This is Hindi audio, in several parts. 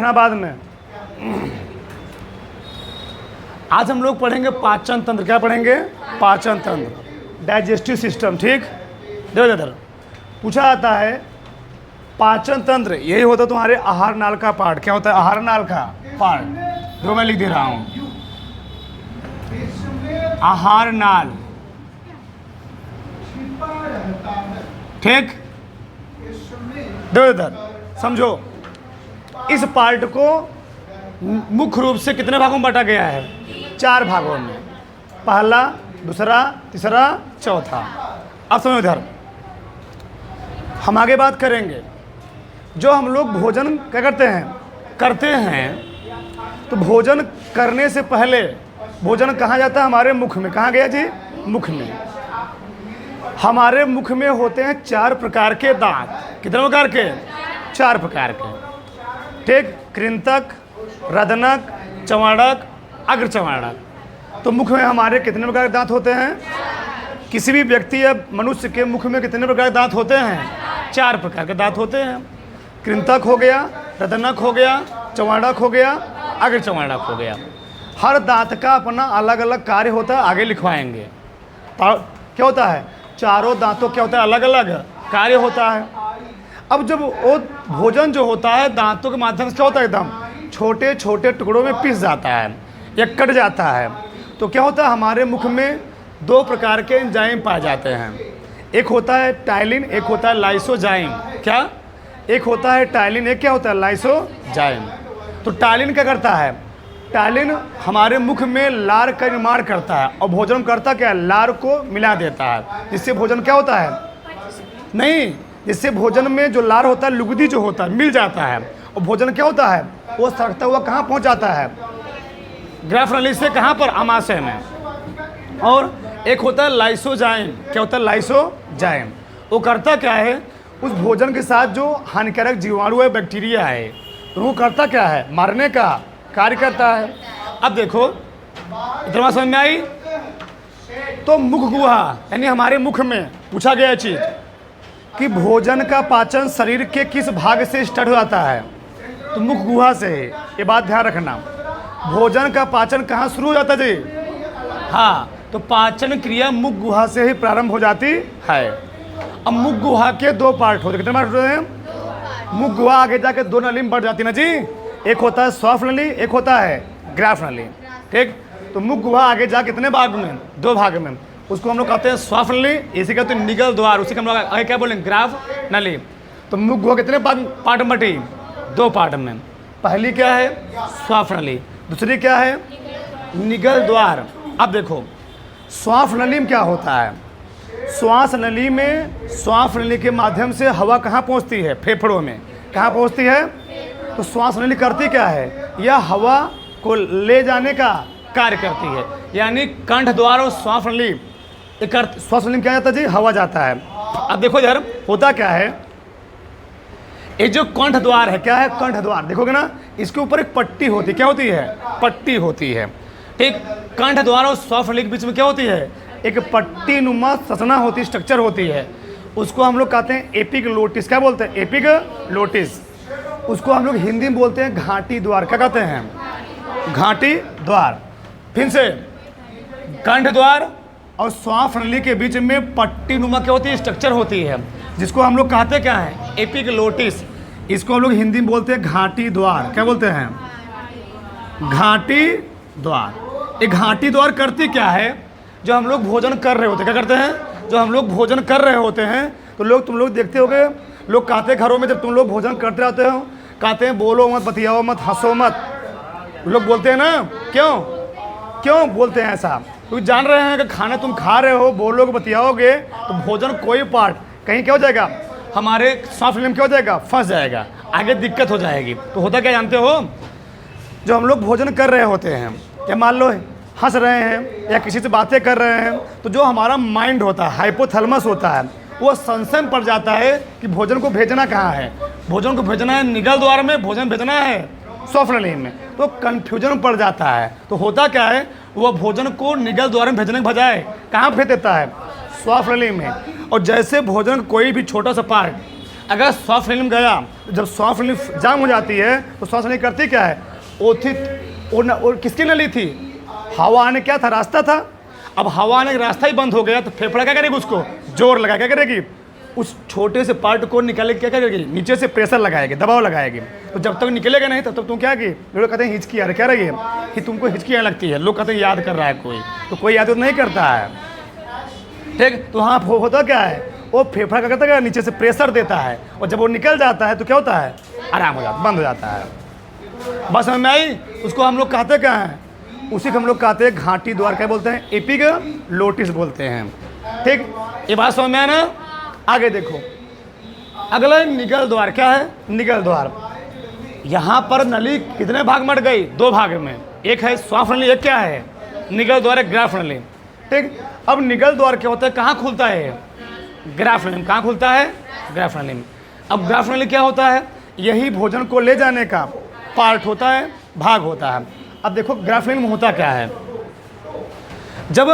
देखना बाद में। आज हम लोग पढ़ेंगे पाचन तंत्र। क्या पढ़ेंगे? पाचन तंत्र, डाइजेस्टिव सिस्टम। ठीक, देखो इधर पूछा जाता है पाचन तंत्र यही होता है तुम्हारे आहार नाल का पार्ट। क्या होता है? आहार नाल का पार्ट। जो मैं लिख दे रहा हूं, आहार नाल। ठीक, देखो इधर समझो, इस पार्ट को मुख्य रूप से कितने भागों में बांटा गया है? 4 भागों में। पहला, दूसरा, तीसरा, चौथा। अब समझो इधर, हम आगे बात करेंगे। जो हम लोग भोजन क्या करते हैं तो भोजन करने से पहले भोजन कहाँ जाता है? हमारे मुख में। कहाँ गया जी? मुख में। हमारे मुख में होते हैं 4 प्रकार के दांत। कितने प्रकार के? 4 प्रकार के। ठीक, कृंतक, रदनक, चवाड़क, अग्रचवाड़क। तो मुख में हमारे कितने प्रकार के दांत होते हैं? किसी भी व्यक्ति या मनुष्य के मुख में कितने प्रकार के दांत होते हैं? 4 प्रकार के दांत होते हैं। कृंतक हो गया, रदनक हो गया, चवाड़क हो गया, अग्रचवाड़क हो गया। हर दांत का अपना अलग अलग कार्य होता है, आगे लिखवाएंगे। क्या होता है? चारों दांतों क्या होता है? अलग अलग कार्य होता है। अब जब वो भोजन जो होता है दांतों के माध्यम से क्या होता है? एकदम छोटे छोटे टुकड़ों में पिस जाता है या कट जाता है। तो क्या होता है? हमारे मुख में 2 प्रकार के एंजाइम पाए जाते हैं। एक होता है टाइलिन, एक होता है लाइसोजाइम। क्या? एक होता है टाइलिन, एक क्या होता है? लाइसोजाइम। तो टाइलिन क्या करता है? टाइलिन हमारे मुख में लार का निर्माण करता है और भोजन करता क्या है? लार को मिला देता है, जिससे भोजन क्या होता है? नहीं, जिससे भोजन में जो लार होता है, लुगदी जो होता है, मिल जाता है और भोजन क्या होता है? वो सरकता हुआ कहाँ पहुँच जाता है? ग्राफ नली से कहाँ पर? आमाशय में। और एक होता है लाइसोजाइम। क्या होता है? लाइसोजाइम। वो करता क्या है? उस भोजन के साथ जो हानिकारक जीवाणु है, बैक्टीरिया है, तो वो करता क्या है? मारने का कार्य करता है। अब देखो, इतना समझ में आई? तो मुख गुहा यानी हमारे मुख में पूछा गया चीज कि भोजन का पाचन शरीर के किस भाग से स्टार्ट हो जाता है? तो मुख गुहा से है। ये बात ध्यान रखना। भोजन का पाचन कहाँ शुरू हो जाता है जी? हाँ, तो पाचन क्रिया मुख गुहा से ही प्रारंभ हो जाती है। अब मुख गुहा के 2 पार्ट होते हैं। कितने पार्ट होते हैं? मुख गुहा आगे जाके 2 नली में बढ़ जाती है ना जी। एक होता है श्वास नली, एक होता है ग्राफ नली। ठीक, तो मुख गुहा आगे जाके कितने भाग में? 2 भाग में। उसको हम लोग कहते हैं श्वास नली, इसी कहते हैं निगल द्वार। उसी का हम लोग आगे क्या बोलेंगे? ग्राफ नली। तो मुख गुहा कितने पार्ट में बटी? 2 पार्ट में। पहली क्या है? श्वास नली। दूसरी क्या है? निगल द्वार। अब देखो, श्वास नली में क्या होता है? श्वास नली में, श्वास नली के माध्यम से हवा कहाँ पहुँचती है? फेफड़ों में। कहाँ पहुँचती है? तो श्वास नली करती क्या है? यह हवा को ले जाने का कार्य करती है। यानी कंठ द्वार और श्वास नली, श्वास नली में क्या जाता है जी? हवा जाता है। अब देखो इधर होता क्या है? ये जो कंठ द्वार है, क्या है? कंठ द्वार देखोगे ना, इसके ऊपर एक पट्टी होती है। क्या होती है? पट्टी होती है। ठीक, कंठ द्वार और श्वास नली के बीच में क्या होती है? एक पट्टी नुमा संरचना होती, स्ट्रक्चर होती है। उसको हम लोग कहते हैं एपिग्लोटिस। क्या बोलते हैं? एपिग्लोटिस। उसको हम लोग हिंदी में बोलते हैं घाटी द्वार। क्या कहते हैं? घाटी द्वार। फिर से, कंठ द्वार और श्वास नली के बीच में पट्टी नुमा क्या होती है? स्ट्रक्चर होती है, जिसको हम लोग कहते क्या है? एपिग्लोटिस। इसको हम लोग हिंदी में बोलते हैं घाटी द्वार। क्या बोलते हैं? घाटी द्वार। एक घाटी द्वार करती क्या है? जो हम लोग भोजन कर रहे होते हैं, क्या करते हैं? जो हम लोग भोजन कर रहे होते हैं, तो तुम लोग देखते होगे, लोग कहते हैं घरों में जब तुम लोग भोजन करते रहते हो, कहते हैं बोलो मत, बतियाओ मत, हंसो मत। लोग बोलते हैं ना, क्यों बोलते हैं ऐसा? क्योंकि जान रहे हैं कि खाना तुम खा रहे हो, बोलोगे, बतियाओगे, तो भोजन कोई पार्ट कहीं क्या हो जाएगा? हमारे श्वास नली में क्या हो जाएगा? फंस जाएगा, आगे दिक्कत हो जाएगी। तो होता क्या जानते हो? जो हम लोग भोजन कर रहे होते हैं, या मान लो हंस रहे हैं या किसी से बातें कर रहे हैं, तो जो हमारा माइंड होता है, हाइपोथैलेमस होता है, वो संशय पड़ जाता है कि भोजन को भेजना कहाँ है? भोजन को भेजना है निगल द्वार में, भोजन भेजना है श्वास नली में। तो कन्फ्यूजन पड़ जाता है। तो होता क्या है? वह भोजन को निगल द्वार में भेजने के बजाय कहाँ भेज देता है? श्वास नली में। और जैसे भोजन कोई भी छोटा सा पार्ट अगर श्वास नली में गया, जब श्वास नली जाम हो जाती है तो श्वास नली करती क्या है, और किसकी नली थी, हवा आने क्या था, रास्ता था। अब हवा आने का रास्ता ही बंद हो गया तो फेफड़ा क्या करेगी, उसको जोर लगा क्या करेगी, उस छोटे से पार्ट को निकाले क्या करेगी, नीचे से प्रेशर लगाएगी, दबाव लगाएगी। तो जब तक निकलेगा नहीं तब तक तुम क्या की, लोग कहते हैं हिचकी आ रही, क्या रही है कि तुमको हिचकी आने लगती है, लोग कहते हैं याद कर रहा है कोई, तो कोई याद नहीं करता है, ठीक। तो हाँ होता क्या है, वो फेफड़ा क्या करता है, नीचे से प्रेशर देता है, और जब वो निकल जाता है तो क्या होता है, आराम हो जाता, बंद हो जाता है। बस समझ में आई। उसको हम लोग कहते क्या हैं, उसी को हम लोग कहते हैं घाटी द्वार, क्या बोलते हैं, एपिग्लोटिस बोलते हैं, ठीक। ये बात समझ में है ना। आगे देखो, अगला निगल द्वार, क्या है, निगल द्वार। यहाँ पर नली कितने भाग में गई, दो भाग में, एक है श्वास नली, एक क्या है, निगल द्वार, ग्राफ नली, ठीक। अब निगल द्वार क्या होता है, कहाँ खुलता है, ग्राफ नली में। कहाँ खुलता है, ग्राफ नली में। अब ग्राफ नली क्या होता है, यही भोजन को ले जाने का पार्ट होता है, भाग होता है। अब देखो ग्राफ नली में होता क्या है, जब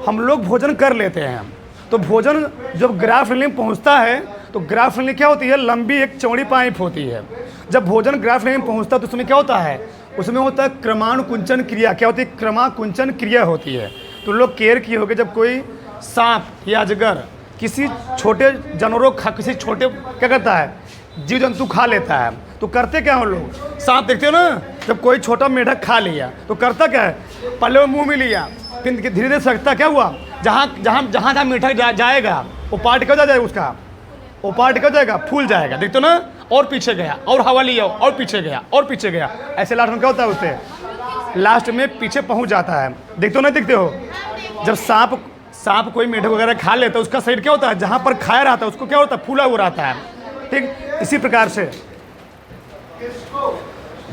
हम लोग भोजन कर लेते हैं तो भोजन जब ग्राफ नली में पहुंचता है तो ग्राफ नली क्या होती है, लंबी एक चौड़ी पाइप होती है। जब भोजन ग्राफ नली में पहुंचता है तो उसमें क्या होता है, उसमें होता है क्रमानुकुंचन क्रिया। क्या होती है, क्रमाकुंचन क्रिया होती है। तो लोग केयर किए होंगे, जब कोई सांप या अजगर किसी छोटे जानवरों किसी छोटे क्या करता है, जीव जंतु खा लेता है, तो करते क्या हो लोग, सांप देखते हो ना, जब कोई छोटा मेढक खा लिया तो करता क्या है, पहले वो मुंह में लिया, फिर धीरे धीरे सकता क्या हुआ, जहाँ जहाँ जहाँ जहाँ मेढक जाएगा वो पार्ट क्या जाएगा, उसका वो पार्ट क्या जाएगा, फूल जाएगा, देखते हो ना, और पीछे गया, और हवा लिया, और पीछे गया, और पीछे गया, ऐसे लास्ट में क्या होता है, उससे लास्ट में पीछे पहुँच जाता है। देखते हो ना, देखते हो, जब सांप कोई मेढक वगैरह खा लेता है, उसका साइड क्या होता है, जहाँ पर खाया रहता है उसको क्या होता है, फूला हुआ रहता है, ठीक। इसी प्रकार से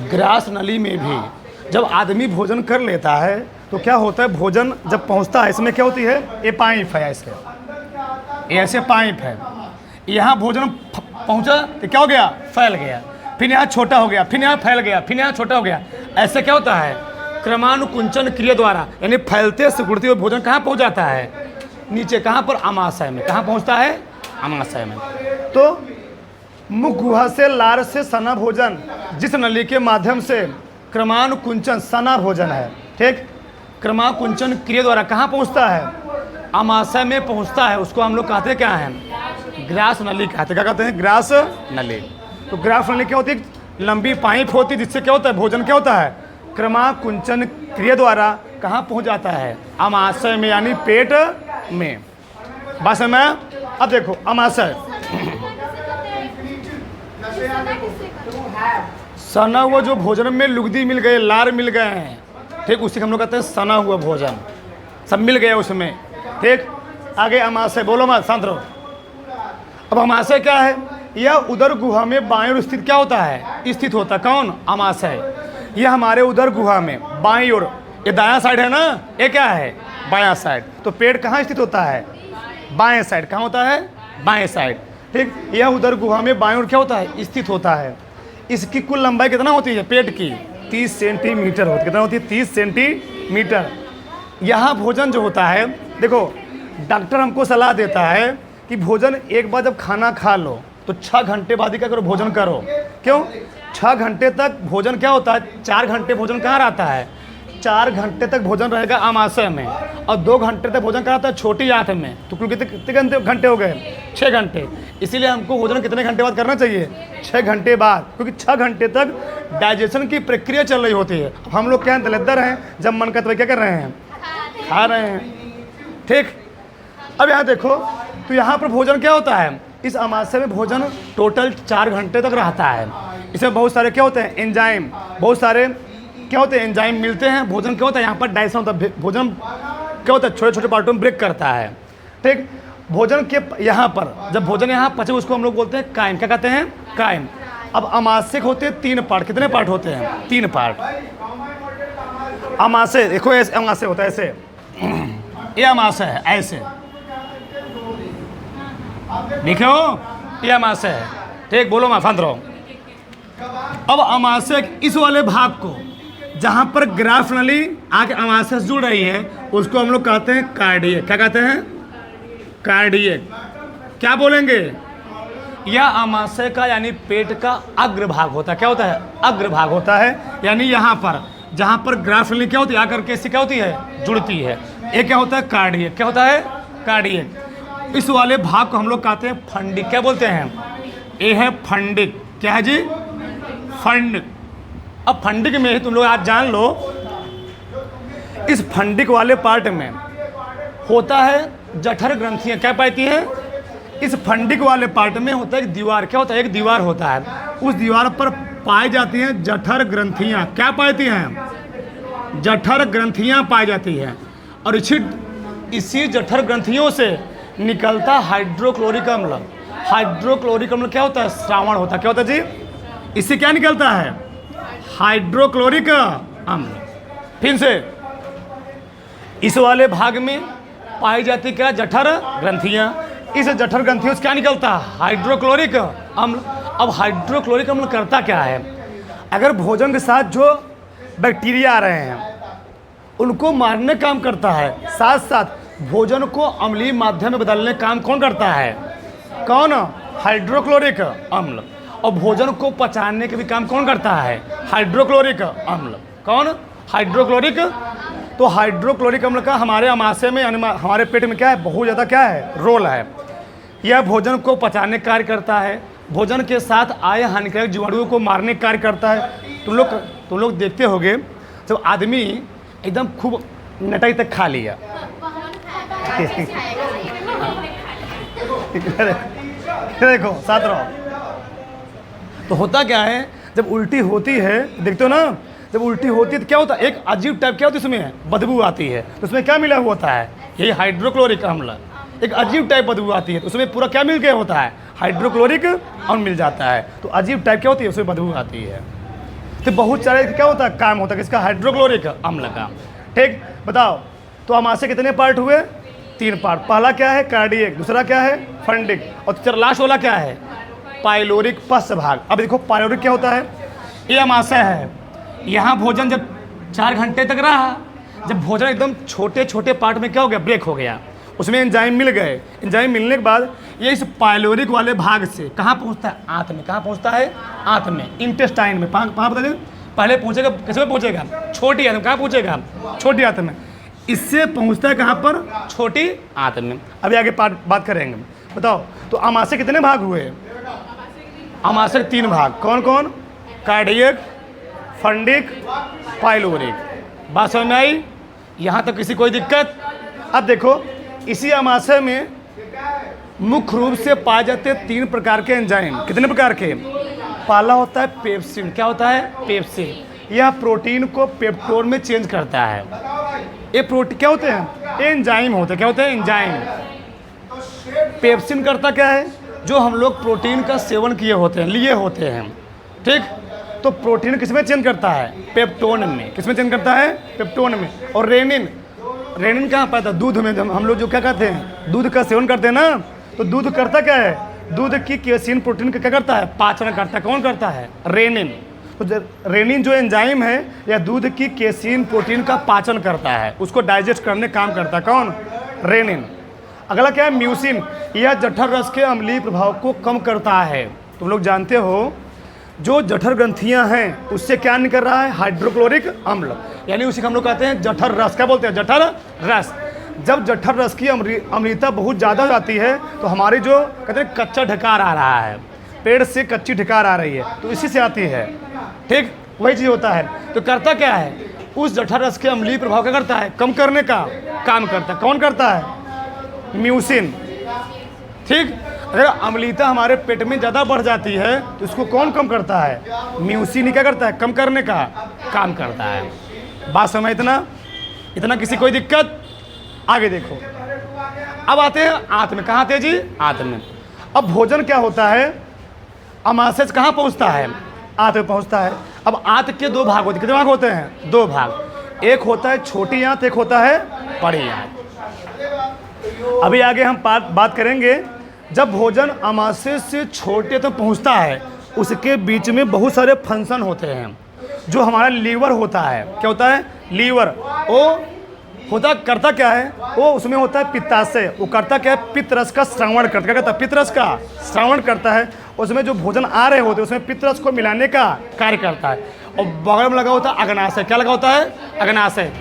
ग्रास नली में भी जब आदमी भोजन कर लेता है तो क्या होता है, भोजन जब पहुंचता है, इसमें क्या होती है, ये पाइप है, ऐसे ऐसे पाइप है, यहाँ भोजन पहुंचा तो क्या हो गया, फैल गया, फिर यहाँ छोटा हो गया, फिर यहाँ फैल गया, फिर यहाँ छोटा हो गया, ऐसे क्या होता है, क्रमानुकुंचन क्रिया द्वारा, यानी फैलते सिकुड़ते हुए भोजन कहाँ पहुँच जाता है, नीचे, कहाँ पर, आमाशय में। कहाँ पहुँचता है, आमाशय में। तो मुख गुहा से लार से सना भोजन, जिस नली के माध्यम से क्रमानुकुंचन सना भोजन है, ठीक, क्रमाकुंचन क्रिया द्वारा कहाँ पहुँचता है, आमाशय में पहुँचता है, उसको हम लोग कहते क्या हैं, ग्रास नली कहते। क्या कहते हैं, ग्रास नली। तो ग्रास नली क्या होती है, लंबी पाइप होती है, जिससे क्या होता है, भोजन क्या होता है, क्रमाकुंचन क्रिया द्वारा कहाँ पहुँच जाता है, आमाशय में, यानी पेट में। बस मैं अब देखो आमाशय, सना हुआ जो भोजन में लुगदी मिल गए, लार मिल गए हैं, ठीक, उसी को हम लोग कहते हैं सना हुआ भोजन, सब मिल गया उसमें, ठीक। आगे आमाशय, बोलो मत, शांत रहो। अब आमाशय क्या है, यह उदर गुहा में बाईं ओर स्थित क्या होता है, स्थित होता है, कौन, आमाशय। यह हमारे उदर गुहा में बाईं ओर, ये दायां साइड है ना, ये क्या है, बायां साइड। तो पेट कहाँ स्थित होता है, बाएं साइड। कहाँ होता है, बाएं साइड, ठीक। यह उदर गुहा में बाईं ओर क्या होता है, स्थित होता है। इसकी कुल लंबाई कितना होती है, पेट की 30 सेंटीमीटर होती है। कितना होती है, 30 सेंटीमीटर। यहाँ भोजन जो होता है, देखो डॉक्टर हमको सलाह देता है कि भोजन एक बार जब खाना खा लो तो 6 घंटे बाद ही क्या करो, भोजन करो। क्यों, 6 घंटे तक भोजन क्या होता है, 4 घंटे भोजन कहाँ रहता है, 4 घंटे तक भोजन रहेगा आमाशय में, और 2 घंटे तक भोजन कराता है छोटी आंत में। तो कुल कितने घंटे हो गए, 6 घंटे। इसीलिए हमको भोजन कितने घंटे बाद करना चाहिए, 6 घंटे बाद, क्योंकि 6 घंटे तक डाइजेशन की प्रक्रिया चल रही होती है। अब हम लोग क्या हैं, दलिद्दर हैं, जब मन का तो क्या कर रहे हैं, खा रहे हैं, ठीक। अब यहाँ देखो, तो यहाँ पर भोजन क्या होता है, इस आमाशय में भोजन टोटल 4 घंटे तक रहता है। इसमें बहुत सारे क्या होते हैं, एंजाइम, बहुत सारे क्या होते हैं, एंजाइम मिलते हैं। भोजन क्या होता है, यहाँ पर डाइजेशन होता है, भोजन क्या होता है, छोटे छोटे पार्टों में ब्रेक करता है, ठीक। भोजन के यहाँ पर जब भोजन यहाँ पचे, उसको हम लोग बोलते हैं कायम। क्या कहते हैं, कायम। अब आमाशय होते हैं 3 पार्ट। कितने पार्ट होते हैं, 3 पार्ट। आमाशय देखो, ऐसे आमाशय होता है, ऐसे ये आमाशय है, ऐसे देखो, ये आमाशय है, ठीक। बोलो मैं फंद रहो। अब आमाशय इस वाले भाग को, जहाँ पर ग्राफ नली आके आमाशय से जुड़ रही है, उसको हम लोग कहते हैं कार्डियक। क्या कहते हैं, कार्डियक। क्या बोलेंगे, यह आमाशय का यानी पेट का अग्रभाग होता है। क्या होता है? अग्रभाग होता है, यानी यहाँ पर जहाँ पर ग्राफ लिंक क्या होती है आकर के इससे क्या होती है, जुड़ती है। ये क्या होता है? कार्डियक। क्या होता है? कार्डियक। इस वाले भाग को हम लोग कहते हैं फंडिक। क्या बोलते हैं? ये है फंडिक। क्या है जी? फंडिक। अब फंडिक में ही तुम लोग आज जान लो, इस फंडिक वाले पार्ट में होता है जठर ग्रंथियाँ। क्या पाती हैं? इस फंडिक वाले पार्ट में होता है एक दीवार। क्या होता है? एक दीवार होता है, उस दीवार पर पाई जाती हैं जठर ग्रंथियाँ। क्या पाती हैं? जठर ग्रंथियाँ पाई जाती हैं, और इसी जठर ग्रंथियों से निकलता हाइड्रोक्लोरिक अम्ल। हाइड्रोक्लोरिक अम्ल क्या होता है? श्रावण होता है। क्या होता है जी? इससे क्या निकलता है? हाइड्रोक्लोरिक अम्ल। फिर से इस वाले भाग में पाई जाती क्या? जठर ग्रंथियाँ। इस जठर ग्रंथियों से क्या निकलता है? हाइड्रोक्लोरिक अम्ल। अब हाइड्रोक्लोरिक अम्ल करता क्या है? अगर भोजन के साथ जो बैक्टीरिया आ रहे हैं उनको मारने काम करता है, साथ साथ भोजन को अम्लीय माध्यम में बदलने काम कौन करता है? कौन? हाइड्रोक्लोरिक अम्ल। और भोजन को पचाने के भी काम कौन करता है? हाइड्रोक्लोरिक अम्ल। कौन? हाइड्रोक्लोरिक। तो हाइड्रोक्लोरिक अम्ल का हमारे आमाशय में यानी हमारे पेट में क्या है? बहुत ज़्यादा क्या है? रोल है। यह भोजन को पचाने का कार्य करता है, भोजन के साथ आए हानिकारक जीवाणुओं को मारने का कार्य करता है। तुम लोग देखते होगे जब आदमी एकदम खूब नटाई तक खा लिया देखो साथ रहो, तो होता क्या है जब उल्टी होती है, देखते हो ना, जब उल्टी होती है तो क्या होता है? एक अजीब टाइप क्या होती है उसमें? बदबू आती है। तो उसमें क्या मिला हुआ होता है? यही हाइड्रोक्लोरिक अम्ल। एक अजीब टाइप बदबू आती है, तो उसमें पूरा क्या मिल गया होता है? हाइड्रोक्लोरिक अम्ल मिल जाता है। तो अजीब टाइप क्या होती है? उसमें बदबू आती है। तो बहुत सारे क्या होता है? काम होता है किसका? हाइड्रोक्लोरिक अम्ल का। ठीक, बताओ तो आमाशय कितने पार्ट हुए? 3 पार्ट। पहला क्या है? कार्डियक। दूसरा क्या है? फंडिक। और लास्ट वाला क्या है? पाइलोरिक पश्च भाग। अब देखो पाइलोरिक क्या होता है? ये आमाशय है, यहाँ भोजन जब 4 घंटे तक रहा, जब भोजन एकदम छोटे छोटे पार्ट में क्या हो गया? ब्रेक हो गया, उसमें एंजाइम मिल गए। एंजाइम मिलने के बाद ये इस पाइलोरिक वाले भाग से कहाँ पहुँचता है? आंत में। कहाँ पहुँचता है? आंत में, इंटेस्टाइन में। कहाँ बता दें? पहले पहुँचेगा किस में पहुँचेगा? छोटी आंत में। कहाँ पहुँचेगा? छोटी आंत में। इससे पहुँचता है कहाँ पर? छोटी आंत में। अभी आगे बात करेंगे। बताओ तो आमाशय कितने भाग हुए? आमाशय 3 भाग। कौन कौन? Cardiac, fundic, pyloric. बात समझ में आई? यहाँ तक किसी कोई दिक्कत? अब देखो इसी आमाशय में मुख्य रूप से पाए जाते हैं 3 प्रकार के एंजाइम। कितने प्रकार के? पहला होता है पेप्सिन। क्या होता है? पेप्सिन। यह प्रोटीन को पेप्टोन में चेंज करता है। ये प्रोटीन क्या होते हैं? एंजाइम होते हैं। क्या होते हैं? एंजाइम। पेप्सिन करता क्या है? जो हम लोग प्रोटीन का सेवन लिए होते हैं, ठीक, तो प्रोटीन किस में चेंज करता है? पेप्टोन में। किस में चेंज करता है? पेप्टोन में। और रेनिन कहाँ पाता है? दूध में। हम लोग जो क्या कहते हैं? दूध का सेवन करते हैं ना, तो दूध करता क्या है? दूध की केसीन प्रोटीन का क्या करता है? पाचन करता है। कौन करता है? रेनिन। तो रेनिन जो एंजाइम है या दूध की केसीन प्रोटीन का पाचन करता है, उसको डाइजेस्ट करने काम करता है। कौन? रेनिन। अगला क्या है? म्यूसिन। यह जठर रस के अम्लीय प्रभाव को कम करता है। तुम लोग जानते हो जो जठर ग्रंथियां हैं उससे क्या निकल रहा है? हाइड्रोक्लोरिक अम्ल, यानी उसी को हम लोग कहते हैं जठर रस। क्या बोलते हैं? जठर रस। जब जठर रस की अम्लीयता बहुत ज़्यादा हो जाती है तो हमारी जो कहते हैं कच्चा ढकार आ रहा है, पेड़ से कच्ची ढकार आ रही है, तो इसी से आती है। ठीक, वही चीज़ होता है। तो करता क्या है? उस जठर रस के अम्लीय प्रभाव क्या करता है? कम करने का काम करता है। कौन करता है? म्यूसिन। ठीक, अगर अम्लीयता हमारे पेट में ज़्यादा बढ़ जाती है तो इसको कौन कम करता है? म्यूसिन ही क्या करता है? कम करने का काम करता है। बात समझ? इतना किसी कोई दिक्कत? आगे देखो, अब आते हैं आंत में। कहाँ आते हैं जी? आंत में। अब भोजन क्या होता है? आमाशय से कहाँ पहुँचता है? आंत में पहुँचता है। अब आंत के 2 भाग होते हैं। कितने भाग होते हैं? 2 भाग। एक होता है छोटी आंत, एक होता है बड़ी आंत। अभी आगे हम बात करेंगे। जब भोजन आमाशय से छोटे तक पहुंचता है उसके बीच में बहुत सारे फंक्शन होते हैं। जो हमारा लीवर होता है, क्या होता है? लीवर वो होता करता क्या है, वो उसमें होता है पित्ताशय। वो करता क्या है, पित्त रस का श्रवण करता, क्या करता है, पित्त रस का श्रवण करता है। उसमें जो भोजन आ रहे होते हैं उसमें पित्त रस को मिलाने का कार्य करता है। और बगल में लगा होता है अग्नाशय। क्या लगा होता है, अग्नाशय।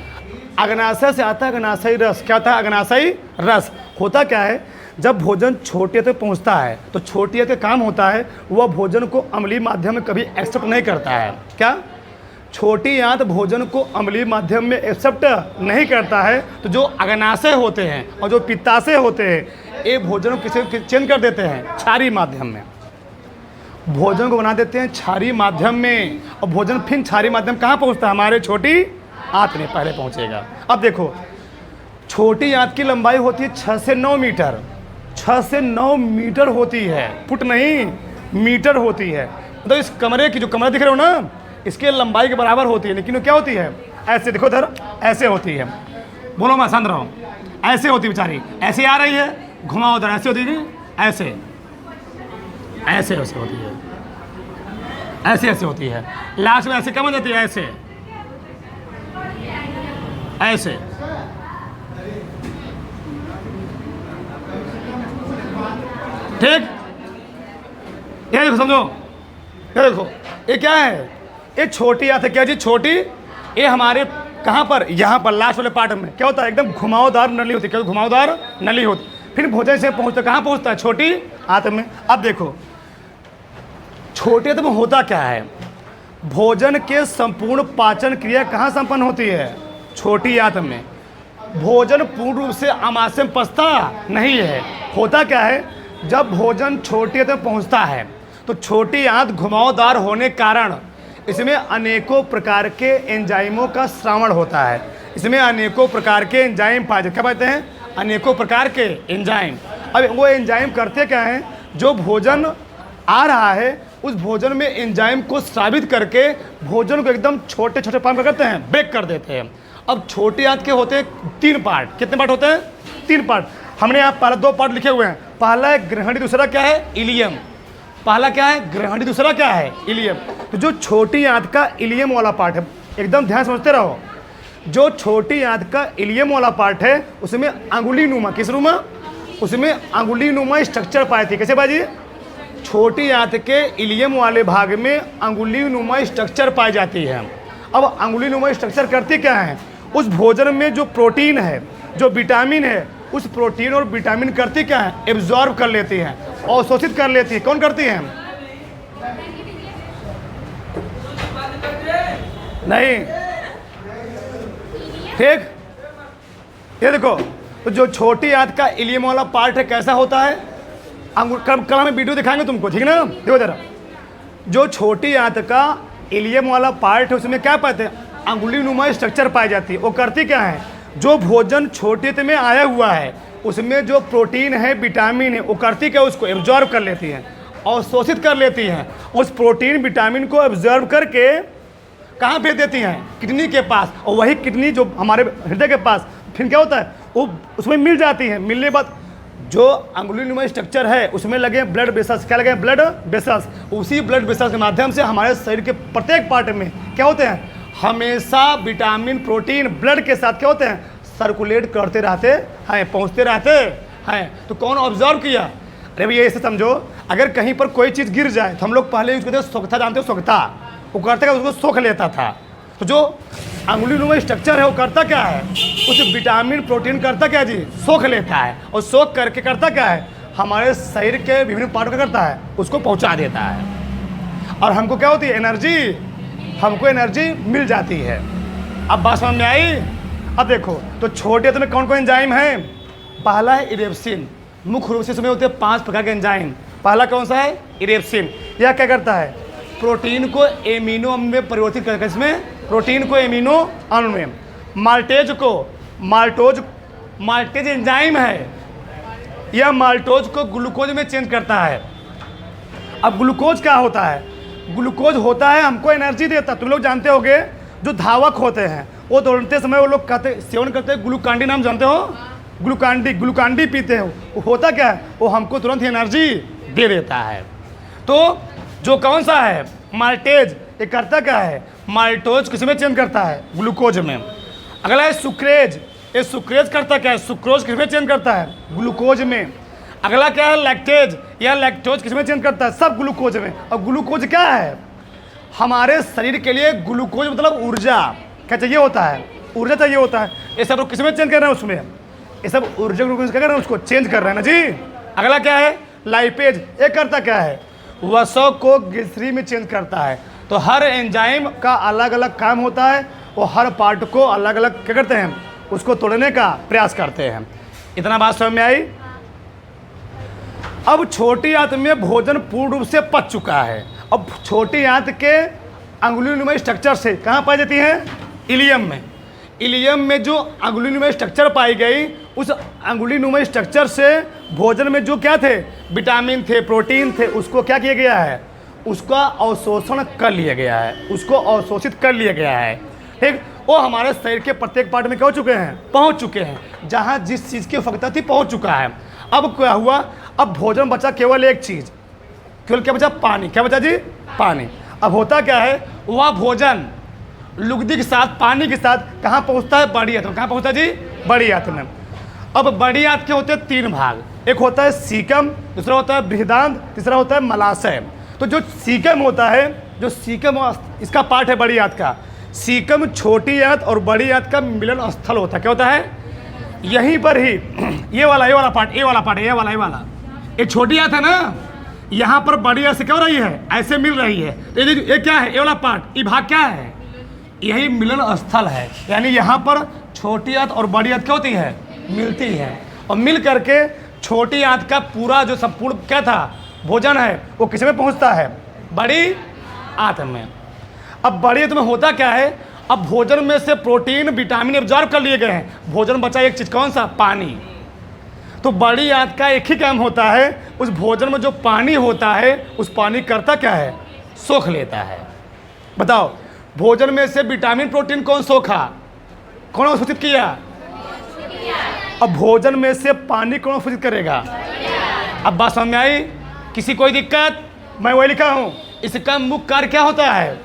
अग्नाशय से आता है अग्नाशयी रस। क्या होता है, अग्नाशयी रस। होता क्या है, जब भोजन छोटी तक पहुंचता है तो छोटी का काम होता है वह भोजन को अम्लीय माध्यम में कभी एक्सेप्ट नहीं करता है। क्या, छोटी आंत भोजन को अम्लीय माध्यम में एक्सेप्ट नहीं करता है। तो जो अग्नाशय होते हैं और जो पित्ताशय होते हैं ये भोजन को किसी चेंज कर देते हैं क्षारीय माध्यम में, भोजन को बना देते हैं क्षारीय माध्यम में। और भोजन फिर क्षारीय माध्यम कहाँ पहुँचता है, हमारे छोटी आंत में पहले पहुँचेगा। अब देखो, छोटी आंत की लंबाई होती है 6 से 9 मीटर। 6 से 9 मीटर होती है, फुट नहीं मीटर होती है। मतलब इस कमरे की, जो कमरा दिख रहे हो ना, इसके लंबाई के बराबर होती है। लेकिन वो क्या होती है, ऐसे देखो इधर, ऐसे होती है। बोलो मैं समझ रहा हूँ, ऐसे होती है बेचारी, ऐसे आ रही है, घुमाओ उधर, ऐसे होती है, ऐसे ऐसे ऐसे होती है, ऐसे ऐसे होती है। लास्ट में ऐसे कम हो जाती है, ऐसे ऐसे। ठीक, ये देखो, समझो, ये देखो, ये क्या है, ये छोटी आंत है। क्या जी, छोटी। ये हमारे कहाँ पर, यहाँ पर लास्ट वाले पार्ट में क्या होता है, एकदम घुमावदार नली होती है। क्या, घुमावदार नली होती। फिर भोजन से पहुँचता, कहाँ पहुँचता है, छोटी आंत में। अब देखो, छोटी आंत में होता क्या है, भोजन के संपूर्ण पाचन क्रिया कहाँ संपन्न होती है, छोटी आंत में। भोजन पूर्ण रूप से आमाशय में पचता नहीं है। होता क्या है, जब भोजन छोटी आंत में पहुंचता है तो छोटी आंत घुमावदार होने के कारण इसमें अनेकों प्रकार के एंजाइमों का श्रावण होता है। इसमें अनेकों प्रकार के एंजाइम पाए जाते, क्या कहते हैं, अनेकों प्रकार के एंजाइम। अब वो एंजाइम करते क्या हैं, जो भोजन आ रहा है उस भोजन में एंजाइम को स्रावित करके भोजन को एकदम छोटे छोटे पार्ट करते हैं, ब्रेक कर देते हैं। अब छोटी आंत के होते हैं 3 पार्ट। कितने पार्ट होते हैं, 3 पार्ट। हमने यहाँ पहले 2 पार्ट लिखे हुए हैं। पहला है ग्रहणी, दूसरा क्या है, इलियम। पहला क्या है, ग्रहणी, दूसरा क्या है, इलियम। तो जो छोटी आंत का इलियम वाला पार्ट है, एकदम ध्यान समझते रहो, जो छोटी आंत का इलियम वाला पार्ट है उसमें अंगुली नुमा, किस नुमा, उसमें अंगुली नुमा स्ट्रक्चर पाए थे। कैसे बाजी, छोटी आंत के इलियम वाले भाग में अंगुली नुमा स्ट्रक्चर पाई जाती है। अब अंगुली नुमा स्ट्रक्चर करती क्या है, उस भोजन में जो प्रोटीन है, जो विटामिन है, उस प्रोटीन और विटामिन करती क्या है, एब्जॉर्ब कर लेती हैं, अवशोषित कर लेती है। कौन करती है, नहीं, ठीक। ये देखो, तो जो छोटी आंत का इलियम वाला पार्ट है कैसा होता है, कल हमें वीडियो दिखाएंगे तुमको, ठीक ना। देखो जरा, जो छोटी आंत का इलियम वाला पार्ट है उसमें क्या पाते हैं, अंगुली नुमा स्ट्रक्चर पाई जाती है। वो करती क्या है, जो भोजन छोटी आंत में आया हुआ है उसमें जो प्रोटीन है, विटामिन है, वो करती क्या, उसको एब्जॉर्ब कर लेती हैं, अवशोषित कर लेती हैं। उस प्रोटीन विटामिन को एब्जॉर्ब करके कहाँ भेज देती हैं, किडनी के पास। और वही किडनी जो हमारे हृदय के पास फिर क्या होता है, वो उसमें मिल जाती है। मिलने के बाद जो अंगुली नुमा स्ट्रक्चर है उसमें लगे ब्लड वेसल्स। क्या लगे, ब्लड वेसल्स। उसी ब्लड वेसल्स के माध्यम से हमारे शरीर के प्रत्येक पार्ट में क्या होते हैं, हमेशा विटामिन प्रोटीन ब्लड के साथ क्या होते हैं, सर्कुलेट करते रहते हैं, पहुँचते रहते हैं। तो कौन ऑब्जर्व किया, अरे भैया ऐसे समझो, अगर कहीं पर कोई चीज़ गिर जाए तो हम लोग पहले यूज करते हैं सोखता, जानते हो सोखता, वो करते क्या, उसको सोख लेता था। तो जो अंगुली नुमा स्ट्रक्चर है वो करता क्या है, उस विटामिन प्रोटीन करता क्या जी, सोख लेता है। और सोख करके करता क्या है, हमारे शरीर के विभिन्न पार्ट का करता है, उसको पहुंचा देता है। और हमको क्या होती है, एनर्जी, हमको एनर्जी मिल जाती है। अब बात समझ में आई। अब देखो, तो छोटे आंत में कौन कौन एंजाइम है, पहला है इरेप्सिन। मुख्य रूप से इसमें होते हैं 5 प्रकार के एंजाइम। पहला कौन सा है, इरेप्सिन। यह क्या करता है, प्रोटीन को एमिनो अम्ल में परिवर्तित करके, इसमें प्रोटीन को एमिनो अम्ल में, माल्टेज को माल्टेज एंजाइम है, यह माल्टोज को ग्लूकोज में चेंज करता है। अब ग्लूकोज क्या होता है, ग्लूकोज होता है हमको एनर्जी देता। तुम लोग जानते होगे जो धावक होते हैं वो दौड़ते समय वो लोग कहते, सेवन करते हैं ग्लूकांडी, नाम जानते हो, ग्लूकांडी पीते हो। वो होता क्या है, वो हमको तुरंत ही एनर्जी दे देता है। तो जो कौन सा है, माल्टेज, ये करता क्या है, माल्टोज किस में चेंज करता है, ग्लूकोज में। अगला है सुक्रेज, ये सुक्रेज करता क्या है, सुक्रोज किसमें चेंज करता है, ग्लूकोज में। अगला क्या है, लैक्टेज, यह लैक्टोज किसमें चेंज करता है, सब ग्लूकोज में। और ग्लूकोज क्या है, हमारे शरीर के लिए ग्लूकोज मतलब ऊर्जा क्या चाहिए होता है, ऊर्जा चाहिए होता है। ये सब लोग किसमें चेंज कर रहे हैं, उसमें ये सब ऊर्जा ग्लूकोज क्या कर रहे हैं, उसको चेंज कर रहे हैं ना जी। अगला क्या है, लाइपेज, ये करता क्या है, वसों को ग्लिसरीन में चेंज करता है। तो हर एंजाइम का अलग अलग काम होता है, वो हर पार्ट को अलग अलग क्या करते हैं, उसको तोड़ने का प्रयास करते हैं। इतना बात समझ में आई। अब छोटी आंत में भोजन पूर्ण रूप से पच चुका है। अब छोटी आंत के अंगुलीनुमा स्ट्रक्चर से कहाँ पाई जाती है, इलियम में। इलियम में जो अंगुलीनुमा स्ट्रक्चर पाई गई, उस अंगुलीनुमा स्ट्रक्चर से भोजन में जो क्या थे, विटामिन थे, प्रोटीन थे, उसको क्या किया गया है, उसका अवशोषण कर लिया गया है, उसको अवशोषित कर लिया गया है। ठीक, वो हमारे शरीर के प्रत्येक पार्ट में क्या हो चुके हैं, पहुंच चुके हैं, जहां जिस चीज़ की आवश्यकता थी पहुंच चुका है। अब क्या हुआ, अब भोजन बचा केवल एक चीज़, केवल क्या बचा, पानी। क्या बचा जी, पानी। अब होता क्या है, वह भोजन लुगदी के साथ, पानी के साथ कहाँ पहुँचता है, बड़ी आंत में। कहाँ पहुँचता है जी, बड़ी आंत में। अब बड़ी आंत के होते हैं 3 भाग, एक होता है सीकम, दूसरा होता है बृहदांत, तीसरा होता है मलाशय। तो जो सीकम होता है, जो सीकम इसका पार्ट है बड़ी आंत का, सीकम छोटी आंत और बड़ी आंत का मिलन स्थल होता है। क्या होता है, यहीं पर ही ये वाला पार्ट, ये वाला ये छोटी आंत है ना, यहाँ पर बड़ी आंत से क्या हो रही है, ऐसे मिल रही है। तो ये क्या है, ये वाला पार्ट, ये भाग क्या है, यही मिलन स्थल है। यानी यहाँ पर छोटी आंत और बड़ी आंत क्या होती है, मिलती है, और मिल करके छोटी आंत का पूरा जो संपूर्ण क्या था भोजन है, वो किस में पहुँचता है, बड़ी आंत में। अब बड़ी आंत में होता क्या है, अब भोजन में से प्रोटीन विटामिन एब्जॉर्ब कर लिए गए हैं, भोजन बचा एक चीज़, कौन सा, पानी। तो बड़ी आंत का एक ही काम होता है, उस भोजन में जो पानी होता है, उस पानी करता क्या है, सोख लेता है। बताओ, भोजन में से विटामिन प्रोटीन कौन सोखा, कौन अवशोषित किया, अब भोजन में से पानी कौन अवशोषित करेगा। अब बात समझ में आई, किसी कोई दिक्कत, मैं वही लिखा हूँ। इसका मुख्य कार्य क्या होता है,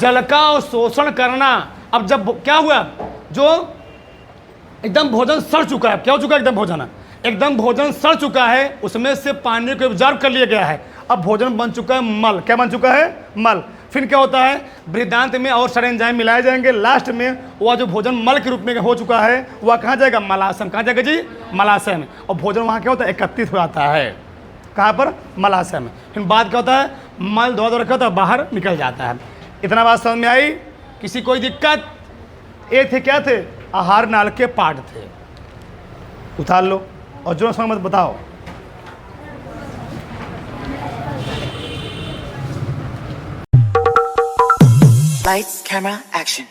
जल का अवशोषण करना। अब जब क्या हुआ, जो एकदम भोजन सड़ चुका है, क्या हो चुका है, एकदम भोजन सड़ चुका है, उसमें से पानी को एब्जॉर्ब कर लिया गया है। अब भोजन बन चुका है मल। क्या बन चुका है, मल। फिर क्या होता है, बृहदांत में और सारे एंजाइम मिलाए जाएंगे, लास्ट में वह जो भोजन मल के रूप में हो चुका है, वह कहाँ जाएगा, मलाशय में। कहाँ जाएगा जी, मलाशय में। और भोजन वहाँ क्या होता है, एकत्रित हो जाता है, कहाँ पर, मलाशय में। फिर बाद क्या होता है, मल दौड़ क्या होता है, बाहर निकल जाता है। इतना बात समझ में आई, किसी कोई दिक्कत। ये थे क्या थे, आहार नाल के पार्ट थे, उतार लो और जो समझ मत बताओ। Lights, camera, action.